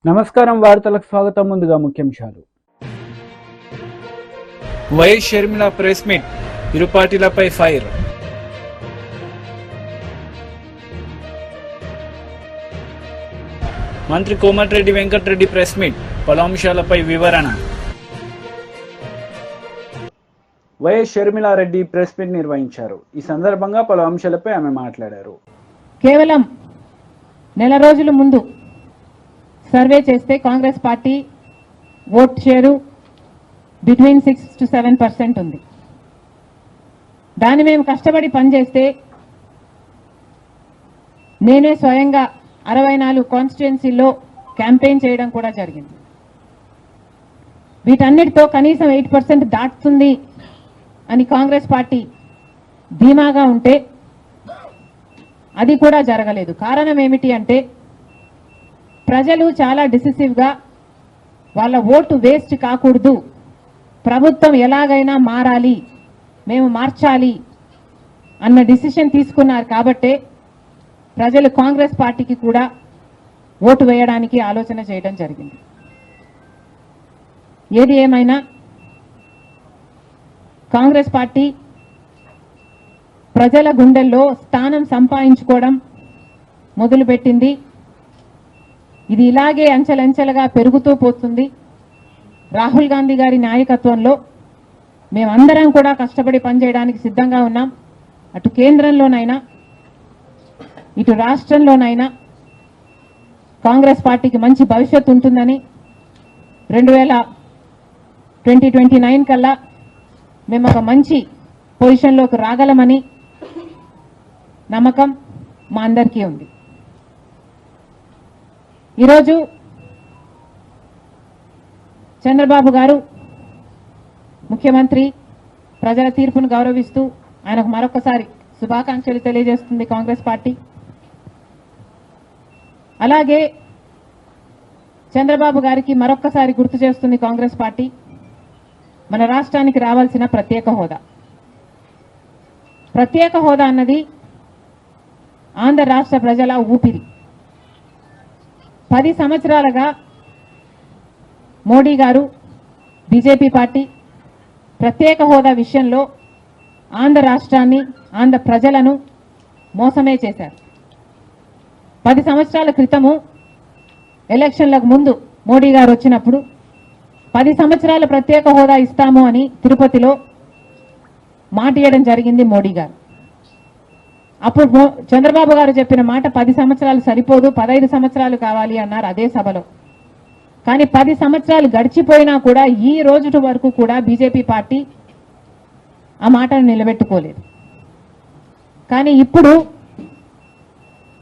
నమస్కారం వార్తలకు స్వాగతం. ముందుగా ముఖ్యాంశాలు. వైఎస్ షర్మిల ప్రెస్ మీట్, ఇరు పార్టీలపై ఫైర్. మంత్రి కోమటిరెడ్డి వెంకటరెడ్డి ప్రెస్ మీట్, పలు అంశాలపై వివరణ. వైఎస్ షర్మిలారెడ్డి ప్రెస్ మీట్ నిర్వహించారు. ఈ సందర్భంగా పలు అంశాలపై ఆమె మాట్లాడారు. కేవలం నెల రోజుల ముందు సర్వే చేస్తే Congress party vote share between 6 to 7% ఉంది. దాన్ని మేము కష్టపడి పనిచేస్తే నేనే స్వయంగా 64 కాన్స్టిట్యుయెన్సీల్లో క్యాంపెయిన్ చేయడం కూడా జరిగింది. వీటన్నిటితో కనీసం 8% దాటుతుంది అని కాంగ్రెస్ పార్టీ ధీమాగా ఉంటే అది కూడా జరగలేదు. కారణం ఏమిటి అంటే ప్రజలు చాలా డిసిసివ్గా వాళ్ళ ఓటు వేస్ట్ కాకూడదు, ప్రభుత్వం ఎలాగైనా మారాలి, మేము మార్చాలి అన్న డిసిషన్ తీసుకున్నారు. కాబట్టే ప్రజలు కాంగ్రెస్ పార్టీకి కూడా ఓటు వేయడానికి ఆలోచన చేయడం జరిగింది. ఏది ఏమైనా కాంగ్రెస్ పార్టీ ప్రజల గుండెల్లో స్థానం సంపాదించుకోవడం మొదలుపెట్టింది. ఇది ఇలాగే అంచెలంచెలుగా పెరుగుతూ పోతుంది. రాహుల్ గాంధీ గారి నాయకత్వంలో మేమందరం కూడా కష్టపడి పనిచేయడానికి సిద్ధంగా ఉన్నాం. అటు కేంద్రంలోనైనా ఇటు రాష్ట్రంలోనైనా కాంగ్రెస్ పార్టీకి మంచి భవిష్యత్తు ఉంటుందని 2029 కల్లా మేము ఒక మంచి పొజిషన్లోకి రాగలమని నమ్మకం మా అందరికీ ఉంది. ఈరోజు చంద్రబాబు గారు ముఖ్యమంత్రి, ప్రజల తీర్పును గౌరవిస్తూ ఆయనకు మరొకసారి శుభాకాంక్షలు తెలియజేస్తుంది కాంగ్రెస్ పార్టీ. అలాగే చంద్రబాబు గారికి మరొకసారి గుర్తు చేస్తుంది కాంగ్రెస్ పార్టీ మన రాష్ట్రానికి రావాల్సిన ప్రత్యేక హోదా. ప్రత్యేక హోదా అన్నది ఆంధ్ర రాష్ట్ర ప్రజల ఊపిరి. 10 సంవత్సరాలుగా మోడీ గారు, బీజేపీ పార్టీ ప్రత్యేక హోదా విషయంలో ఆంధ్ర రాష్ట్రాన్ని, ఆంధ్ర ప్రజలను మోసమే చేశారు. 10 సంవత్సరాల క్రితము ఎలక్షన్లకు ముందు మోడీ గారు వచ్చినప్పుడు 10 సంవత్సరాల ప్రత్యేక హోదా ఇస్తాము అని తిరుపతిలో మాట ఇవ్వడం జరిగింది మోడీ గారు. అప్పుడు చంద్రబాబు గారు చెప్పిన మాట 10 సంవత్సరాలు సరిపోదు, 15 సంవత్సరాలు కావాలి అన్నారు అదే సభలో. కానీ 10 సంవత్సరాలు గడిచిపోయినా కూడా ఈ రోజు వరకు కూడా బీజేపీ పార్టీ ఆ మాటను నిలబెట్టుకోలేదు. కానీ ఇప్పుడు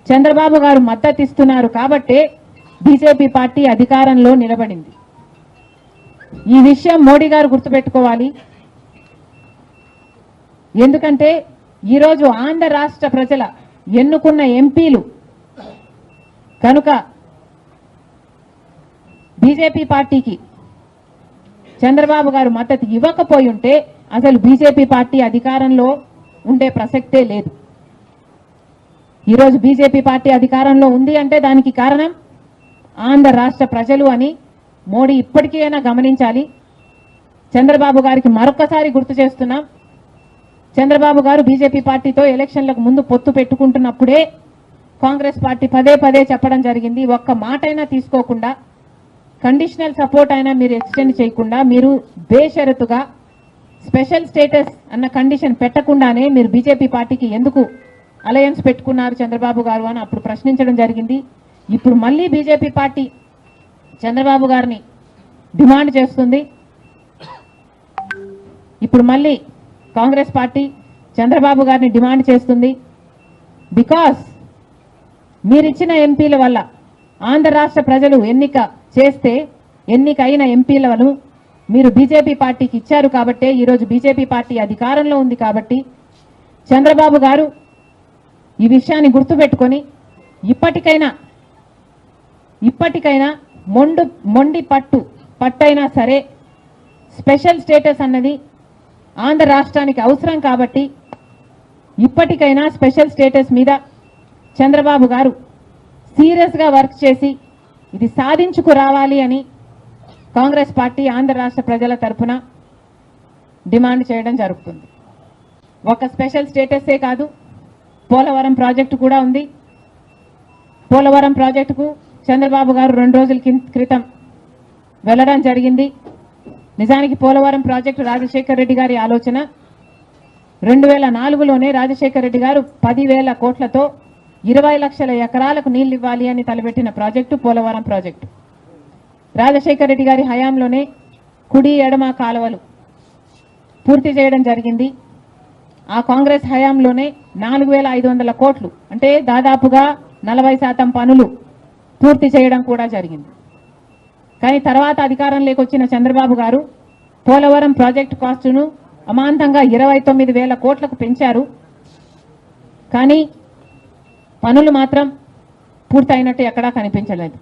చంద్రబాబు గారు మద్దతు ఇస్తున్నారు కాబట్టే బీజేపీ పార్టీ అధికారంలో నిలబడింది. ఈ విషయం మోడీ గారు గుర్తుపెట్టుకోవాలి. ఎందుకంటే ఈరోజు ఆంధ్ర రాష్ట్ర ప్రజల ఎన్నుకున్న ఎంపీలు కనుక బీజేపీ పార్టీకి చంద్రబాబు గారు మద్దతు ఇవ్వకపోయి ఉంటే అసలు బీజేపీ పార్టీ అధికారంలో ఉండే ప్రసక్తే లేదు. ఈరోజు బీజేపీ పార్టీ అధికారంలో ఉంది అంటే దానికి కారణం ఆంధ్ర రాష్ట్ర ప్రజలు అని మోడీ ఇప్పటికైనా గమనించాలి. చంద్రబాబు గారికి మరొకసారి గుర్తు చేస్తున్నాం. చంద్రబాబు గారు బీజేపీ పార్టీతో ఎలక్షన్లకు ముందు పొత్తు పెట్టుకుంటున్నప్పుడే కాంగ్రెస్ పార్టీ పదే చెప్పడం జరిగింది, ఒక్క మాటైనా తీసుకోకుండా, కండిషనల్ సపోర్ట్ అయినా మీరు ఎక్స్టెండ్ చేయకుండా, మీరు బేషరతుగా స్పెషల్ స్టేటస్ అన్న కండిషన్ పెట్టకుండానే మీరు బీజేపీ పార్టీకి ఎందుకు అలయన్స్ పెట్టుకున్నారు చంద్రబాబు గారు అని అప్పుడు ప్రశ్నించడం జరిగింది. ఇప్పుడు మళ్ళీ బీజేపీ పార్టీ చంద్రబాబు గారిని డిమాండ్ చేస్తుంది. ఇప్పుడు మళ్ళీ కాంగ్రెస్ పార్టీ చంద్రబాబు గారిని డిమాండ్ చేస్తుంది. బికాస్ మీరిచ్చిన ఎంపీల వల్ల ఆంధ్ర రాష్ట్ర ప్రజలు ఎన్నికైన ఎంపీలను మీరు బీజేపీ పార్టీకి ఇచ్చారు కాబట్టే ఈరోజు బీజేపీ పార్టీ అధికారంలో ఉంది. కాబట్టి చంద్రబాబు గారు ఈ విషయాన్ని గుర్తుపెట్టుకొని ఇప్పటికైనా మొండి పట్టైనా సరే స్పెషల్ స్టేటస్ అన్నది ఆంధ్ర రాష్ట్రానికి అవసరం. కాబట్టి ఇప్పటికైనా స్పెషల్ స్టేటస్ మీద చంద్రబాబు గారు సీరియస్గా వర్క్ చేసి ఇది సాధించుకు రావాలి అని కాంగ్రెస్ పార్టీ ఆంధ్ర రాష్ట్ర ప్రజల తరఫున డిమాండ్ చేయడం జరుగుతుంది. ఒక స్పెషల్ స్టేటసే కాదు, పోలవరం ప్రాజెక్టు కూడా ఉంది. పోలవరం ప్రాజెక్టుకు చంద్రబాబు గారు 2 రోజుల క్రితం వెళ్ళడం జరిగింది. నిజానికి పోలవరం ప్రాజెక్టు రాజశేఖర్ రెడ్డి గారి ఆలోచన. 2004లోనే రాజశేఖర్ రెడ్డి గారు 10,000 కోట్లతో 20 లక్షల ఎకరాలకు నీళ్లు ఇవ్వాలి అని తలపెట్టిన ప్రాజెక్టు పోలవరం ప్రాజెక్టు. రాజశేఖర్ రెడ్డి గారి హయాంలోనే కుడి ఎడమ కాలువలు పూర్తి చేయడం జరిగింది. ఆ కాంగ్రెస్ హయాంలోనే 4,500 కోట్లు అంటే దాదాపుగా 40% పనులు పూర్తి చేయడం కూడా జరిగింది. కానీ తర్వాత అధికారంలోకి వచ్చిన చంద్రబాబు గారు పోలవరం ప్రాజెక్టు కాస్టును అమాంతంగా 29,000 కోట్లకు పెంచారు. కానీ పనులు మాత్రం పూర్తయినట్టు ఎక్కడా కనిపించలేదు.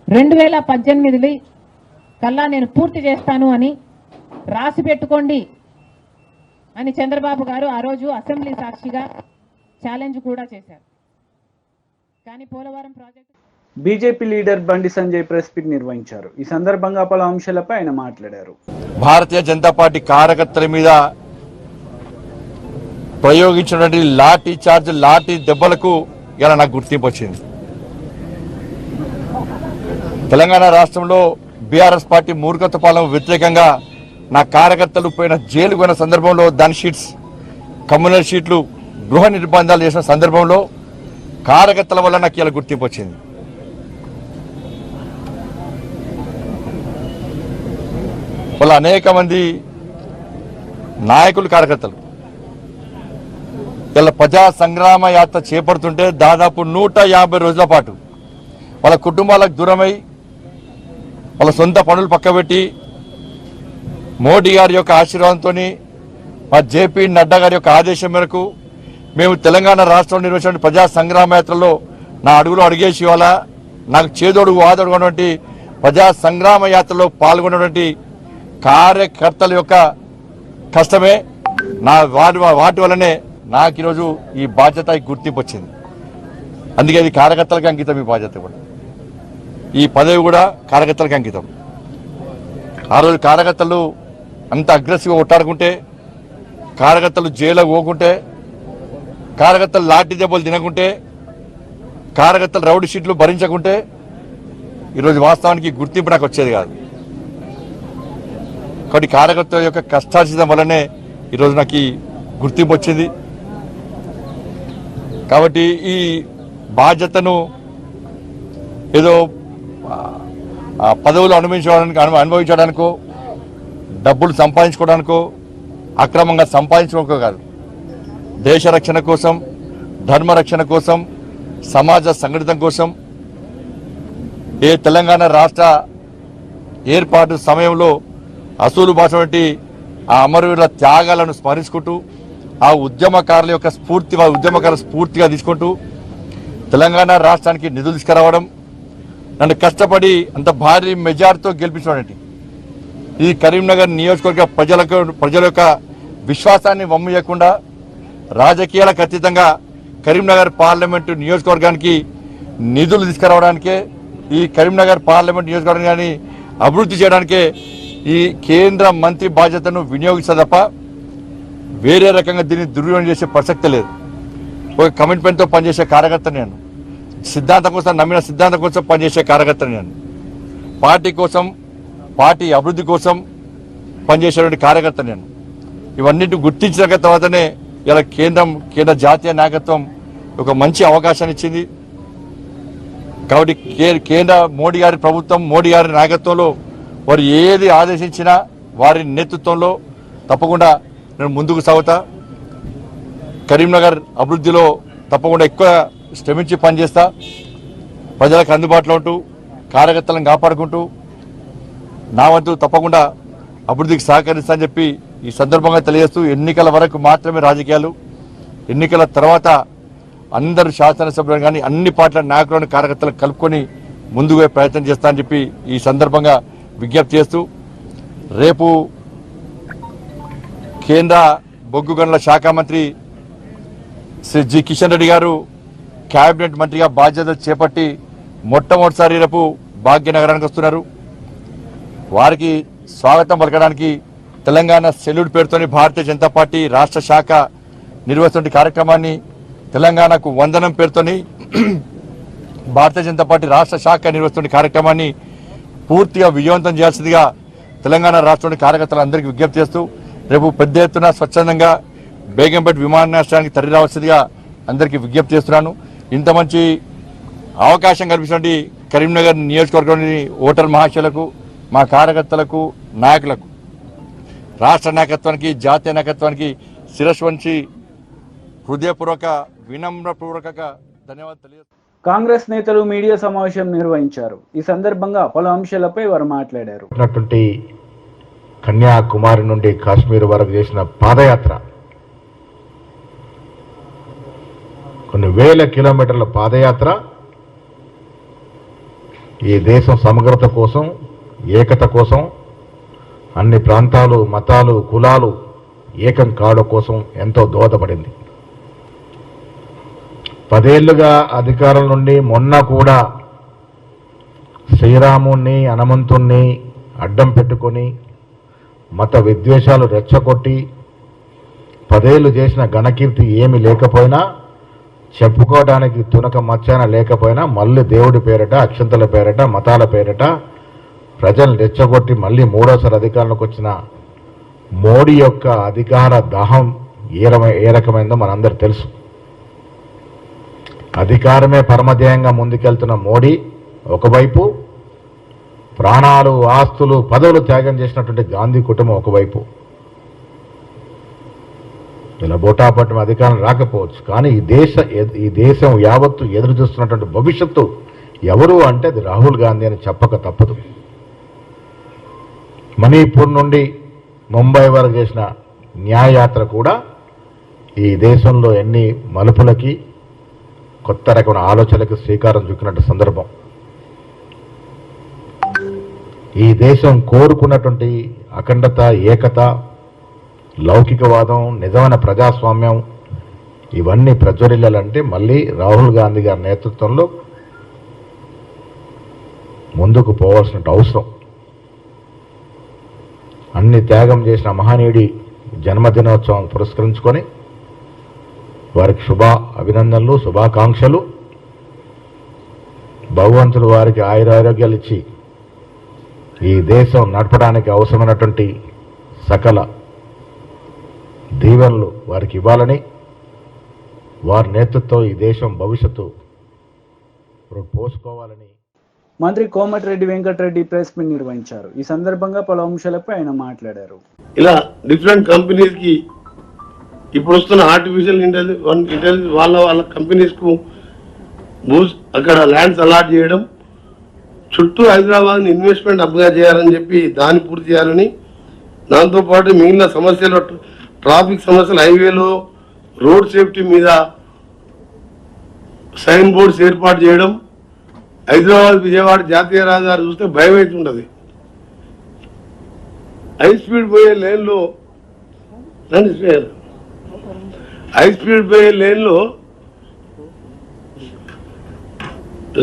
2018 కల్లా నేను పూర్తి చేస్తాను అని రాసి పెట్టుకోండి అని చంద్రబాబు గారు ఆ రోజు అసెంబ్లీ సాక్షిగా ఛాలెంజ్ కూడా చేశారు. కానీ Polavaram project BJP leader Bandi Sanjay press meet నిర్వహించారు. ఈ సందర్భంగా పలు అంశాలపై ఆయన మాట్లాడారు. భారతీయ జనతా పార్టీ కార్యకర్తల మీద ప్రయోగించినటువంటి లాఠీ చార్జ్, లాఠీ దెబ్బలకు ఇలా నాకు గుర్తింపు వచ్చింది. తెలంగాణ రాష్ట్రంలో బీఆర్ఎస్ పార్టీ మూర్ఖత్వ పాలన వ్యతిరేకంగా నా కార్యకర్తలు పోయిన జైలు పోయిన సందర్భంలో దాని షీట్స్, కమ్యూనల్ షీట్లు, గృహ నిర్బంధాలు చేసిన సందర్భంలో కార్యకర్తల వల్ల నాకు ఇలా గుర్తింపు వచ్చింది. వాళ్ళ అనేక మంది నాయకులు, కార్యకర్తలు ఇలా ప్రజా సంగ్రామ యాత్ర చేపడుతుంటే దాదాపు 150 రోజుల పాటు వాళ్ళ కుటుంబాలకు దూరమై వాళ్ళ సొంత పనులు పక్కబెట్టి మోడీ గారి యొక్క ఆశీర్వాదంతో మా జేపీ నడ్డా గారి యొక్క ఆదేశం మేరకు మేము తెలంగాణ రాష్ట్రంలో నిర్వహించిన ప్రజా సంగ్రామ యాత్రలో నా అడుగులో అడిగేసి ఇవాళ నాకు చేదోడు వాదోడు ఉన్నటువంటి ప్రజా సంగ్రామ యాత్రలో పాల్గొన్నటువంటి కార్యకర్తల యొక్క కష్టమే వాటి వల్లనే నాకు ఈరోజు ఈ బాధ్యత, ఈ గుర్తింపు వచ్చింది. అందుకే ఇది కార్యకర్తలకు అంకితం. ఈ బాధ్యత కూడా, ఈ పదవి కూడా కార్యకర్తలకు అంకితం. ఆ రోజు కార్యకర్తలు అంత అగ్రెసివ్గా కొట్టాడుకుంటే, కార్యకర్తలు జైలుకు పోకుంటే, కార్యకర్తలు లాఠీ దెబ్బలు తినకుంటే, కార్యకర్తలు రౌడీ షీట్లు భరించకుంటే ఈరోజు వాస్తవానికి గుర్తింపు నాకు వచ్చేది కాదు. కాబట్టి కార్యకర్తల యొక్క కష్టార్జితం వల్లనే ఈరోజు నాకు ఈ గుర్తింపు వచ్చింది. కాబట్టి ఈ బాధ్యతను ఏదో పదవులు అనుభవించడానికో, డబ్బులు సంపాదించుకోవడానికో, అక్రమంగా సంపాదించుకోవడానికో కాదు, దేశ రక్షణ కోసం, ధర్మ రక్షణ కోసం, సమాజ సంఘటితం కోసం, ఏ తెలంగాణ రాష్ట్ర ఏర్పాటు సమయంలో అసూలు బాట వంటి ఆ అమరవీరుల త్యాగాలను స్మరించుకుంటూ, ఆ ఉద్యమకారుల యొక్క స్ఫూర్తిగా తీసుకుంటూ తెలంగాణ రాష్ట్రానికి నిధులు తీసుకురావడం, నన్ను కష్టపడి అంత భారీ మెజార్టీతో గెలిపించడం, ఈ కరీంనగర్ నియోజకవర్గ ప్రజల యొక్క విశ్వాసాన్ని వమ్మియకుండా రాజకీయాలకు అతీతంగా కరీంనగర్ పార్లమెంటు నియోజకవర్గానికి నిధులు తీసుకురావడానికే, ఈ కరీంనగర్ పార్లమెంట్ నియోజకవర్గాన్ని అభివృద్ధి చేయడానికే ఈ కేంద్ర మంత్రి బాధ్యతను వినియోగిస్తా తప్ప వేరే రకంగా దీన్ని దుర్వినియోగం చేసే ప్రసక్తి లేదు. ఒక కమిట్మెంట్తో పనిచేసే కార్యకర్త నేను, సిద్ధాంతం కోసం నమ్మిన సిద్ధాంతం కోసం పనిచేసే కార్యకర్త నేను, పార్టీ కోసం, పార్టీ అభివృద్ధి కోసం పనిచేసేటువంటి కార్యకర్త నేను. ఇవన్నింటిని గుర్తించిన తర్వాతనే ఇలా కేంద్ర జాతీయ నాయకత్వం ఒక మంచి అవకాశాన్ని ఇచ్చింది. కాబట్టి కేంద్ర మోడీ గారి ప్రభుత్వం, మోడీ గారి నాయకత్వంలో వారు ఏది ఆదేశించినా వారి నేతృత్వంలో తప్పకుండా నేను ముందుకు సాగుతా. కరీంనగర్ అభివృద్ధిలో తప్పకుండా ఎక్కువ శ్రమించి పనిచేస్తా. ప్రజలకు అందుబాటులో ఉంటూ, కార్యకర్తలను కాపాడుకుంటూ నా వంతు తప్పకుండా అభివృద్ధికి సహకరిస్తా అని చెప్పి ఈ సందర్భంగా తెలియజేస్తూ, ఎన్నికల వరకు మాత్రమే రాజకీయాలు, ఎన్నికల తర్వాత అందరు శాసనసభ్యులు కానీ అన్ని పార్టీల నాయకులను, కార్యకర్తలను కలుపుకొని ముందుకు ప్రయత్నం చేస్తా అని చెప్పి ఈ సందర్భంగా విజ్ఞప్తి చేస్తూ, రేపు కేంద్ర బొగ్గు గనుల శాఖ మంత్రి శ్రీ జి కిషన్ రెడ్డి గారు కేబినెట్ మంత్రిగా బాధ్యతలు చేపట్టి మొట్టమొదటిసారి రేపు భాగ్యనగరానికి వస్తున్నారు. వారికి స్వాగతం పలకడానికి తెలంగాణ సెల్యూట్ పేరుతోని భారతీయ జనతా పార్టీ రాష్ట్ర శాఖ నిర్వహిస్తున్న కార్యక్రమాన్ని, తెలంగాణకు వందనం పేరుతోని భారతీయ జనతా పార్టీ రాష్ట్ర శాఖ నిర్వహిస్తున్న కార్యక్రమాన్ని పూర్తిగా విజయవంతం చేయాల్సిందిగా తెలంగాణ రాష్ట్రంలోని కార్యకర్తలందరికీ విజ్ఞప్తి చేస్తూ రేపు పెద్ద ఎత్తున స్వచ్ఛందంగా బేగంపేట విమానాశ్రయానికి తరలి రావాల్సిందిగా అందరికీ విజ్ఞప్తి చేస్తున్నాను. ఇంత మంచి అవకాశం కల్పించినటువంటి కరీంనగర్ నియోజకవర్గంలోని ఓటర్ మహాశయులకు, మా కార్యకర్తలకు, నాయకులకు, రాష్ట్ర నాయకత్వానికి, జాతీయ నాయకత్వానికి శిరస్సు వంచి హృదయపూర్వక వినమ్రపూర్వక ధన్యవాదాలు తెలియజేస్తున్నాను. కాంగ్రెస్ నేతలు మీడియా సమావేశం నిర్వహించారు. ఈ సందర్భంగా పలు అంశాలపై వారు మాట్లాడారు. కన్యాకుమారి నుండి కాశ్మీర్ వరకు చేసిన పాదయాత్ర, కొన్ని వేల కిలోమీటర్ల పాదయాత్ర ఈ దేశం సమగ్రత కోసం, ఏకత కోసం, అన్ని ప్రాంతాలు, మతాలు, కులాలు ఏకం కావడం కోసం ఎంతో దోహదపడింది. 10 ఏళ్లుగా అధికారం నుండి మొన్న కూడా శ్రీరాముణ్ణి, హనుమంతుణ్ణి అడ్డం పెట్టుకొని మత విద్వేషాలు రెచ్చగొట్టి 10 ఏళ్లు చేసిన ఘనకీర్తి ఏమీ లేకపోయినా, చెప్పుకోవడానికి తునక మచ్చాన లేకపోయినా, మళ్ళీ దేవుడి పేరిట, అక్షంతల పేరిట, మతాల పేరిట ప్రజలు రెచ్చగొట్టి మళ్ళీ 3వసారి అధికారంలోకి వచ్చిన మోడీ యొక్క అధికార దాహం ఏ రకమైందో మనందరూ తెలుసు. అధికారమే పరమధ్యేయంగా ముందుకెళ్తున్న మోడీ ఒకవైపు, ప్రాణాలు, ఆస్తులు, పదవులు త్యాగం చేసినటువంటి గాంధీ కుటుంబం ఒకవైపు. ఇలా బోటాపట్టం అధికారం రాకపోవచ్చు, కానీ ఈ దేశం యావత్తు ఎదురు చూస్తున్నటువంటి భవిష్యత్తు ఎవరు అంటే అది రాహుల్ గాంధీ అని చెప్పక తప్పదు. మణిపూర్ నుండి ముంబై వరకు చేసిన న్యాయయాత్ర కూడా ఈ దేశంలో ఎన్ని మలుపులకి, కొత్త రకమైన ఆలోచనలకు శ్రీకారం చుక్కినట్టు సందర్భం. ఈ దేశం కోరుకున్నటువంటి అఖండత, ఏకత, లౌకికవాదం, నిజమైన ప్రజాస్వామ్యం ఇవన్నీ ప్రజ్వరిల్లాలంటే మళ్ళీ రాహుల్ గాంధీ గారి నేతృత్వంలో ముందుకు పోవాల్సిన అవసరం. అన్ని త్యాగం చేసిన మహనీయుడి జన్మదినోత్సవం పురస్కరించుకొని వారికి అభినందనలు, శుభాకాంక్షలు. భగవంతుడు వారికి ఆయురారోగ్యాలు ఇచ్చి ఈ దేశం నడపడానికి అవసరమైనటువంటి సకల దీవెనలు వారికి ఇవ్వాలని, వారి నేతృత్వం ఈ దేశం భవిష్యత్తు పోసుకోవాలని మంత్రి కోమటిరెడ్డి వెంకటరెడ్డి ప్రెస్ మీట్ నిర్వహించారు. ఈ సందర్భంగా పలు అంశాలపై ఆయన మాట్లాడారు. ఇలా డిఫరెంట్ కంపెనీస్ కి ఇప్పుడు వస్తున్న ఆర్టిఫిషియల్ ఇంటెలిజెన్స్ వాళ్ళ కంపెనీస్ కు అక్కడ ల్యాండ్స్ అలాట్ చేయడం, చుట్టూ హైదరాబాద్ ఇన్వెస్ట్మెంట్ హబ్గా చేయాలని చెప్పి దాన్ని పూర్తి చేయాలని, దాంతోపాటు మిగిలిన సమస్యలు, ట్రాఫిక్ సమస్యలు, హైవేలో రోడ్ సేఫ్టీ మీద సైన్ బోర్డ్స్ ఏర్పాటు చేయడం. హైదరాబాద్ విజయవాడ జాతీయ రహదారి చూస్తే భయం అవుతుంటది. హై స్పీడ్ పోయే లేన్లో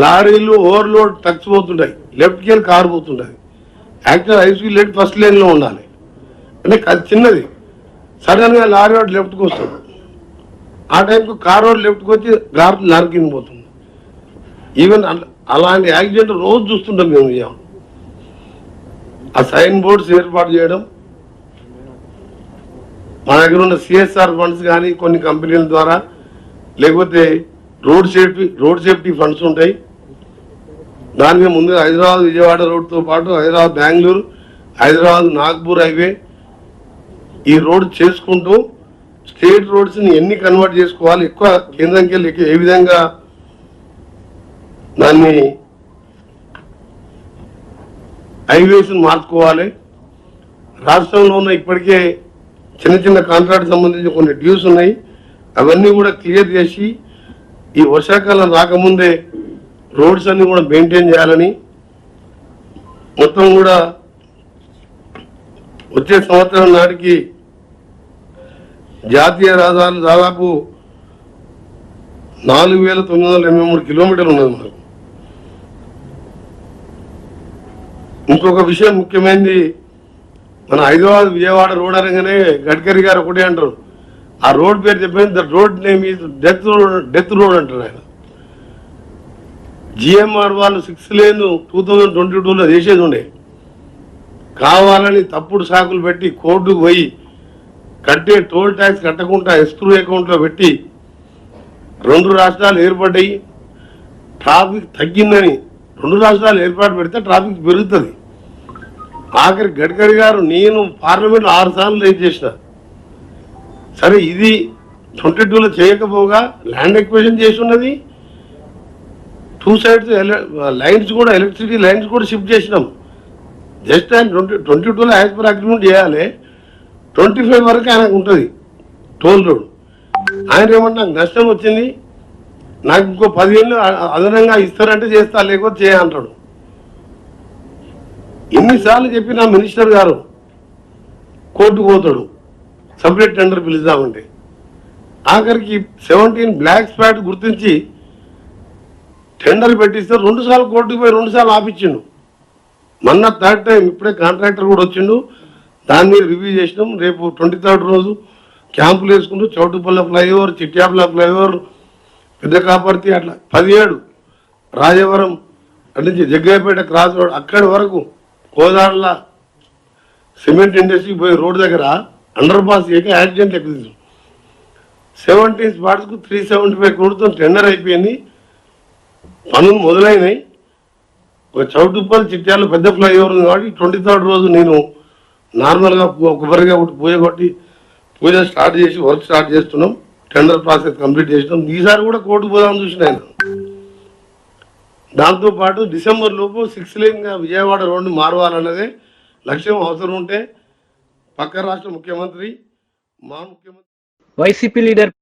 లారీలు ఓవర్లోడ్ ట్రక్స్ పోతుంటాయి, లెఫ్ట్కి వెళ్ళి కారు పోతుంటుంది. Actual high speed left first లేన్లో ఉండాలి, అంటే చిన్నది. సడన్గా లారీ రోడ్ లెఫ్ట్కి వస్తుంది, ఆ టైంకు కార్ రోడ్ లెఫ్ట్కి వచ్చి లారీ కింద పోతుంది. ఈవెన్ అలాంటి యాక్సిడెంట్ రోజు చూస్తుంటాం మేము. ఆ సైన్ బోర్డ్స్ ఏర్పాటు చేయడం, మన దగ్గర ఉన్న సిఎస్ఆర్ ఫండ్స్ కానీ కొన్ని కంపెనీల ద్వారా, లేకపోతే రోడ్ సేఫ్టీ ఫండ్స్ ఉంటాయి. దానికి ముందు హైదరాబాద్ విజయవాడ రోడ్తో పాటు హైదరాబాద్ బెంగళూరు, హైదరాబాద్ నాగ్పూర్ హైవే ఈ రోడ్ చేసుకుంటూ స్టేట్ రోడ్స్ని ఎన్ని కన్వర్ట్ చేసుకోవాలి, ఎక్కువ కేంద్రంకి వెళ్ళి ఏ విధంగా దాన్ని హైవేస్ మార్చుకోవాలి. రాష్ట్రంలో ఉన్న ఇప్పటికే చిన్న కాంట్రాక్ట్ సంబంధించి కొన్ని డ్యూస్ ఉన్నాయి, అవన్నీ కూడా క్లియర్ చేసి ఈ వర్షాకాలం రాకముందే రోడ్స్ అన్ని కూడా మెయింటైన్ చేయాలని, మొత్తం కూడా వచ్చే సంవత్సరం నాటికి జాతీయ రహదారులు దాదాపు 4983 కిలోమీటర్లు ఉన్నది. మనకు ఇంకొక విషయం ముఖ్యమైనది, మన హైదరాబాద్ విజయవాడ రోడ్ అనగానే గడ్కరీ గారు ఒకటే అంటారు, ఆ రోడ్ పేరు చెప్పిన the road name is death road అంటారు ఆయన. జిఎంఆర్ వాళ్ళు 6 లేన్ 2022లో చేసేది ఉండే, కావాలని తప్పుడు సాకులు పెట్టి కోర్టుకు పోయి కట్టే టోల్ ట్యాక్స్ కట్టకుండా ఎస్క్రూ అకౌంట్లో పెట్టి 2 రాష్ట్రాలు ఏర్పడ్డాయి. ట్రాఫిక్ తగ్గిందని 2 రాష్ట్రాలు ఏర్పాటు పెడితే ట్రాఫిక్ పెరుగుతుంది. ఆఖరి గడ్కరీ గారు నేను పార్లమెంట్లో 6 సార్లు రేజ్ చేసిన. సరే ఇది 22లో చేయకపోగా ల్యాండ్ ఎక్విజిషన్ చేసి ఉన్నది, 2 సైడ్స్ లైన్స్ కూడా ఎలక్ట్రిసిటీ లైన్స్ కూడా షిఫ్ట్ చేసినాం. జస్ట్ ఆయన 22లో యాజ్ పర్ అగ్రిమెంట్ చేయాలి, 25 వరకు ఆయనకు ఉంటుంది టోల్ రోడ్. ఆయన ఏమంటే నాకు నష్టం వచ్చింది, నాకు ఇంకో 10 ఏళ్ళు అదనంగా ఇస్తారంటే చేస్తా, లేకపోతే చేయంటాడు. ఎన్నిసార్లు చెప్పినా మినిస్టర్ గారు కోర్టుకు పోతాడు సపరేట్ టెండర్ పిలుద్దామంటే. ఆఖరికి 17 బ్లాక్ స్పాట్ గుర్తించి టెండర్ పెట్టిస్తే 2 సార్లు కోర్టుకు పోయి 2 సార్లు ఆపించిండు. మొన్న 3rd టైం ఇప్పుడే కాంట్రాక్టర్ కూడా వచ్చిండు, దాన్ని రివ్యూ చేసినాం. రేపు 23rd రోజు క్యాంపులు వేసుకుంటూ చౌటుపల్ల ఫ్లైఓవర్, చిట్యాపల ఫ్లైఓవర్, పెద్ద కాపర్తి, అట్లా 17 రాజవరం అటు నుంచి జగ్గయ్యపేట క్రాస్ రోడ్ అక్కడి వరకు కోదాడల సిమెంట్ ఇండస్ట్రీ పోయి రోడ్ దగ్గర అండర్ పాస్ చేయక యాక్సిడెంట్ ఎక్కువ. 17 స్పాట్స్కు 375 కోట్లతో టెండర్ అయిపోయింది, పనులు మొదలైనాయి. ఒక చౌటుప్పల్ చిట్యాలు పెద్ద ఫ్లైఓవర్ ఉంది కాబట్టి 23rd రోజు నేను నార్మల్గా కొబ్బరిగా పూజ కొట్టి పూజ స్టార్ట్ చేసి వర్క్ స్టార్ట్ చేస్తున్నాం. టెండర్ ప్రాసెస్ కంప్లీట్ చేసినాం. ఈసారి కూడా కోర్టు పోదామని చూసిన ఆయన. దాంతోపాటు డిసెంబర్ లోపు 6 లేన్గా విజయవాడ రోడ్డు మారవాలన్నదే లక్ష్యం. అవసరం ఉంటే పక్క రాష్ట్ర ముఖ్యమంత్రి, మా ముఖ్యమంత్రి వైసీపీ లీడర్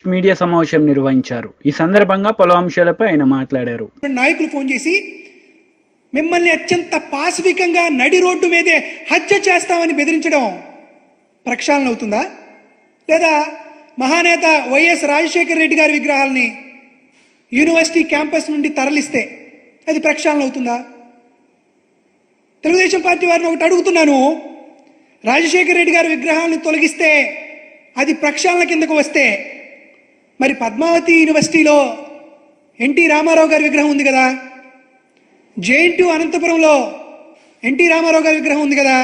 మీడియా సమావేశం నిర్వహించారు. ఈ సందర్భంగా పలు అంశాలపై ఆయన మాట్లాడారు. నాయకులు ఫోన్ చేసి మిమ్మల్ని అత్యంత పాశవికంగా నడి రోడ్డు మీదే హత్య చేస్తామని బెదిరించడం ప్రక్షాళన అవుతుందా? లేదా మహానేత వైఎస్ రాజశేఖర రెడ్డి గారి విగ్రహాలని యూనివర్సిటీ క్యాంపస్ నుండి తరలిస్తే అది ప్రక్షాళన అవుతుందా? తెలుగుదేశం పార్టీ వారిని ఒకటి అడుగుతున్నాను, రాజశేఖర రెడ్డి గారి విగ్రహాలను తొలగిస్తే అది ప్రక్షాళన కిందకు వస్తే, మరి పద్మావతి యూనివర్సిటీలో ఎన్టీ రామారావు గారి విగ్రహం ఉంది కదా, జేఎన్టీయూ అనంతపురంలో ఎన్టీ రామారావు గారి విగ్రహం ఉంది కదా,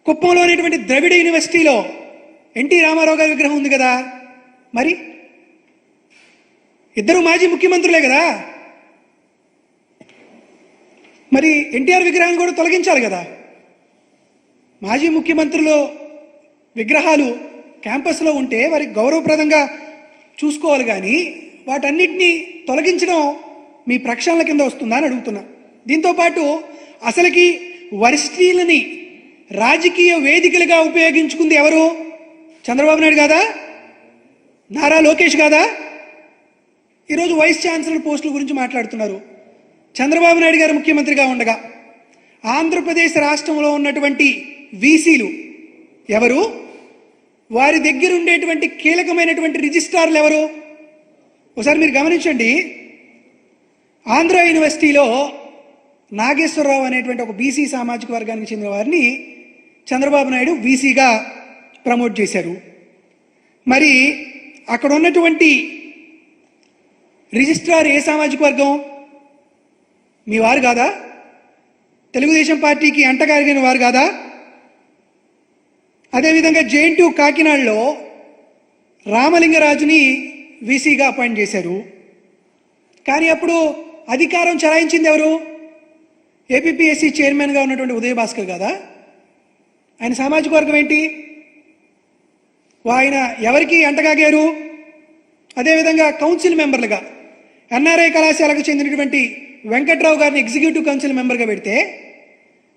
కుప్పంలో అనేటువంటి ద్రవిడ యూనివర్సిటీలో ఎన్టీ రామారావు గారి విగ్రహం ఉంది కదా, మరి ఇద్దరు మాజీ ముఖ్యమంత్రులే కదా, మరి ఎన్టీఆర్ విగ్రహాన్ని కూడా తొలగించాలి కదా. మాజీ ముఖ్యమంత్రులు విగ్రహాలు క్యాంపస్లో ఉంటే వారికి గౌరవప్రదంగా చూసుకోవాలి, కానీ వాటన్నిటినీ తొలగించడం మీ ప్రక్షాళన కింద వస్తుందా అని అడుగుతున్నా. దీంతోపాటు అసలుకి వర్సిటీలని రాజకీయ వేదికలుగా ఉపయోగించుకుంది ఎవరు? చంద్రబాబు నాయుడు కాదా? నారా లోకేష్ కాదా? ఈరోజు వైస్ ఛాన్సలర్ పోస్టుల గురించి మాట్లాడుతున్నారు. చంద్రబాబు నాయుడు గారు ముఖ్యమంత్రిగా ఉండగా ఆంధ్రప్రదేశ్ రాష్ట్రంలో ఉన్నటువంటి వీసీలు ఎవరు? వారి దగ్గర ఉండేటువంటి కీలకమైనటువంటి రిజిస్ట్రార్లు ఎవరు? ఒకసారి మీరు గమనించండి. ఆంధ్ర యూనివర్సిటీలో నాగేశ్వరరావు అనేటువంటి ఒక బీసీ సామాజిక వర్గానికి చెందిన వారిని చంద్రబాబు నాయుడు వీసీగా ప్రమోట్ చేశారు. మరి అక్కడ ఉన్నటువంటి రిజిస్ట్రార్ ఏ సామాజిక వర్గం? మీ వారు కాదా? తెలుగుదేశం పార్టీకి అంటగారిగిన వారు కాదా? అదేవిధంగా జేఎన్టీయూ కాకినాడలో రామలింగరాజుని వీసీగా అపాయింట్ చేశారు. కానీ అప్పుడు అధికారం చలాయించింది ఎవరు? ఏపీపీఎస్సీ చైర్మన్గా ఉన్నటువంటి ఉదయ భాస్కర్ కాదా? ఆయన సామాజిక వర్గం ఏంటి? ఆయన ఎవరికి అంటగాగారు? అదేవిధంగా కౌన్సిల్ మెంబర్లుగా ఎన్ఆర్ఐ కళాశాలకు చెందినటువంటి వెంకట్రావు గారిని ఎగ్జిక్యూటివ్ కౌన్సిల్ మెంబర్గా పెడితే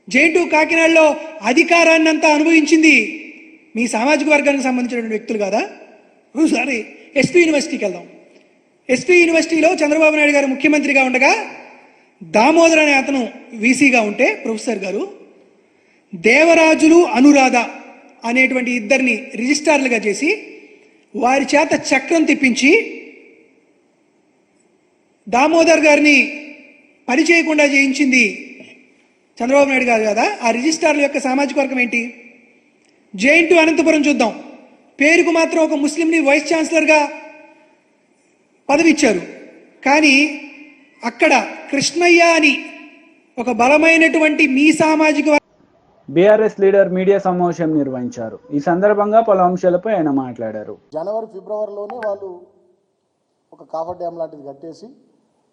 జేఎన్టీయూ కాకినాడలో అధికారాన్ని అంతా అనుభవించింది మీ సామాజిక వర్గానికి సంబంధించినటువంటి వ్యక్తులు కాదా? ఒకసారి ఎస్పీ యూనివర్సిటీకి వెళ్దాం. ఎస్పీ యూనివర్సిటీలో చంద్రబాబు నాయుడు గారు ముఖ్యమంత్రిగా ఉండగా దామోదర్ అనే అతను వీసీగా ఉంటే ప్రొఫెసర్ గారు దేవరాజులు అనురాధ అనేటువంటి ఇద్దరిని రిజిస్ట్రార్లుగా చేసి వారి చేత చక్రం తిప్పించి దామోదర్ గారిని పని చేయకుండా చేయించింది చంద్రబాబు నాయుడు గారు కదా, ఆ రిజిస్ట్రార్ల యొక్క సామాజిక వర్గం ఏంటి? జేఎన్టీ అనంతపురం చూద్దాం. పేరుకు మాత్రం ఒక ముస్లింని వైస్ ఛాన్సలర్గా పదవి ఇచ్చారు, కానీ అక్కడ కృష్ణయ్య అని ఒక బలమైనటువంటి మీ సామాజిక బీఆర్ఎస్ లీడర్ మీడియా సమావేశం నిర్వహించారు. ఈ సందర్భంగా పలు అంశాలపై ఆయన మాట్లాడారు. జనవరి ఫిబ్రవరిలోనే వాళ్ళు ఒక కాఫర్ డ్యామ్ లాంటిది కట్టేసి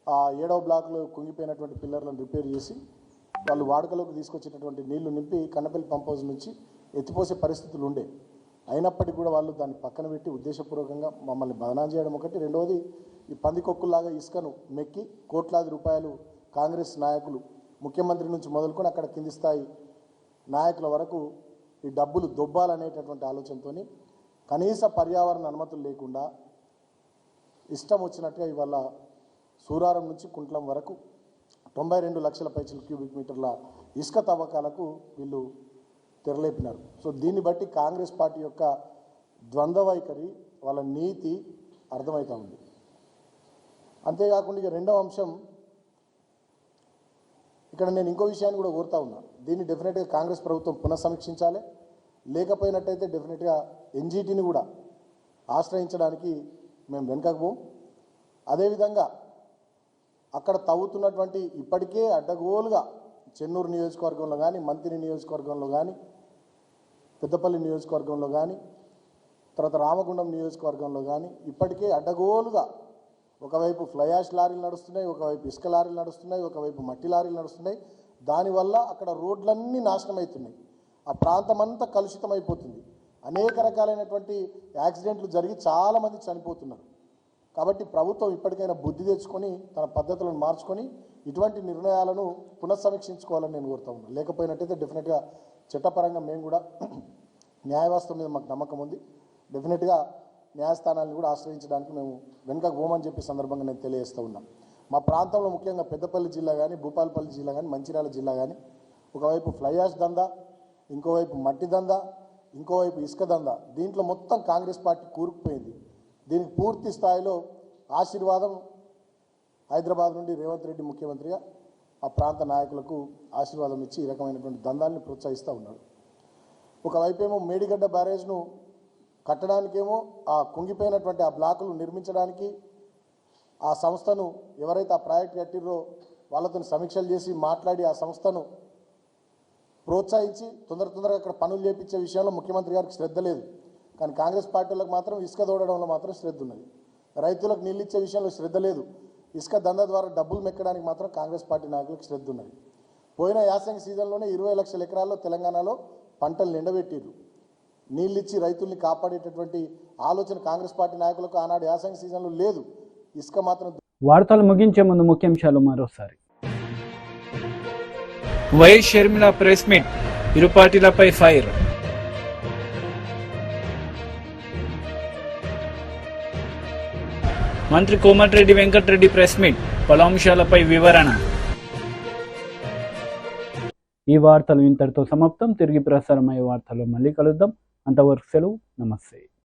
ఆ 7వ బ్లాక్లో కుంగిపోయినటువంటి పిల్లర్లను రిపేర్ చేసి వాళ్ళు వాడుకలోకి తీసుకొచ్చేటటువంటి నీళ్లు నింపి కన్నపల్లి పంప్ హౌస్ నుంచి ఎత్తిపోసే పరిస్థితులు ఉండే. అయినప్పటికీ కూడా వాళ్ళు దాన్ని పక్కన పెట్టి ఉద్దేశపూర్వకంగా మమ్మల్ని బదనాం చేయడం ఒకటి. రెండవది, ఈ పందికొక్కులాగా ఇసుకను మెక్కి కోట్లాది రూపాయలు కాంగ్రెస్ నాయకులు ముఖ్యమంత్రి నుంచి మొదలుకొని అక్కడ కింది స్థాయి నాయకుల వరకు ఈ డబ్బులు దొబ్బాలనేటటువంటి ఆలోచనతో కనీస పర్యావరణ అనుమతులు లేకుండా ఇష్టం వచ్చినట్టుగా ఇవాళ సూరారం నుంచి కుంట్లం వరకు 92 లక్షల పైచల క్యూబిక్ మీటర్ల ఇసుక తవ్వకాలకు వీళ్ళు తెరలేపినారు. సో దీన్ని బట్టి కాంగ్రెస్ పార్టీ యొక్క ద్వంద్వ వైఖరి, వాళ్ళ నీతి అర్థమవుతూ ఉంది. అంతేకాకుండా ఇక రెండవ అంశం, ఇక్కడ నేను ఇంకో విషయాన్ని కూడా కోరుతా ఉన్నా. దీన్ని డెఫినెట్గా కాంగ్రెస్ ప్రభుత్వం పునఃసమీక్షించాలి. లేకపోయినట్టయితే డెఫినెట్గా ఎన్జీటీని కూడా ఆశ్రయించడానికి మేము వెనుకకపోం. అదేవిధంగా అక్కడ తవ్వుతున్నటువంటి ఇప్పటికే అడ్డగోలుగా చెన్నూరు నియోజకవర్గంలో కానీ, మంత్రి నియోజకవర్గంలో కానీ, పెద్దపల్లి నియోజకవర్గంలో కానీ, తర్వాత రామగుండం నియోజకవర్గంలో కానీ ఇప్పటికే అడ్డగోలుగా ఒకవైపు ఫ్లై యాష్ లారీలు నడుస్తున్నాయి, ఒకవైపు ఇసుక లారీలు నడుస్తున్నాయి, ఒకవైపు మట్టి లారీలు నడుస్తున్నాయి. దానివల్ల అక్కడ రోడ్లన్నీ నాశనం అవుతున్నాయి. ఆ ప్రాంతం అంతా కలుషితమైపోతుంది. అనేక రకాలైనటువంటి యాక్సిడెంట్లు జరిగి చాలామంది చనిపోతున్నారు. కాబట్టి ప్రభుత్వం ఇప్పటికైనా బుద్ధి తెచ్చుకొని తన పద్ధతులను మార్చుకొని ఇటువంటి నిర్ణయాలను పునఃసమీక్షించుకోవాలని నేను కోరుతా ఉన్నాను. లేకపోయినట్టయితే డెఫినెట్గా చట్టపరంగా మేము కూడా న్యాయవ్యవస్థ మీద మాకు నమ్మకం ఉంది. డెఫినెట్గా న్యాయస్థానాలను కూడా ఆశ్రయించడానికి మేము వెనుకకు పోమని చెప్పి సందర్భంగా నేను తెలియజేస్తూ ఉన్నాను. మా ప్రాంతంలో ముఖ్యంగా పెద్దపల్లి జిల్లా కానీ, భూపాలపల్లి జిల్లా కానీ, మంచిర్యాల జిల్లా కానీ ఒకవైపు ఫ్లై యాష్ దందా, ఇంకోవైపు మట్టి దందా, ఇంకోవైపు ఇసుక దందా, దీంట్లో మొత్తం కాంగ్రెస్ పార్టీ కూరుకుపోయింది. దీనికి పూర్తి స్థాయిలో ఆశీర్వాదం హైదరాబాద్ నుండి రేవంత్ రెడ్డి ముఖ్యమంత్రిగా ఆ ప్రాంత నాయకులకు ఆశీర్వాదం ఇచ్చి ఈ రకమైనటువంటి దందాల్ని ప్రోత్సహిస్తూ ఉన్నాడు. ఒకవైపేమో మేడిగడ్డ బ్యారేజ్ను కట్టడానికేమో ఆ కుంగిపోయినటువంటి ఆ బ్లాకులు నిర్మించడానికి ఆ సంస్థను ఎవరైతే ఆ ప్రాజెక్ట్ కట్టిరో వాళ్ళతో సమీక్షలు చేసి మాట్లాడి ఆ సంస్థను ప్రోత్సహించి తొందరగా అక్కడ పనులు చేపించే విషయంలో ముఖ్యమంత్రి గారికి శ్రద్ధ లేదు. కానీ కాంగ్రెస్ పార్టీలకు మాత్రం ఇసుక తోడడంలో మాత్రం శ్రద్ధ ఉన్నది. రైతులకు నీళ్ళు ఇచ్చే విషయంలో శ్రద్ధ లేదు. ఇసుక దందా ద్వారా డబ్బులు మెక్కడానికి మాత్రం కాంగ్రెస్ పార్టీ నాయకులకు శ్రద్ధ ఉన్నది. పోయిన యాసంగి సీజన్లోనే 20 లక్షల ఎకరాల్లో తెలంగాణలో పంటలు నిండబెట్టిర్రు. నీళ్ళిచ్చి రైతుల్ని కాపాడేటటువంటి ఆలోచన కాంగ్రెస్ పార్టీ నాయకులకు ఆనాడు యాసంగి సీజన్లో లేదు. ఇసుక మాత్రం. వార్తలు ముగించే ముందు ముఖ్యాంశాలు మరోసారి. వైఎస్ షర్మిల ప్రెస్ మీట్, ఇరు పార్టీలపై ఫైర్. మంత్రి కోమటిరెడ్డి వెంకటరెడ్డి ప్రెస్ మీట్, పలు అంశాలపై వివరణ. ఈ వార్తలు ఇంతటితో సమాప్తం. తిరిగి ప్రసారమయ్యే వార్తల్లో మళ్ళీ కలుద్దాం. అంతవరకు సెలవు. నమస్తే.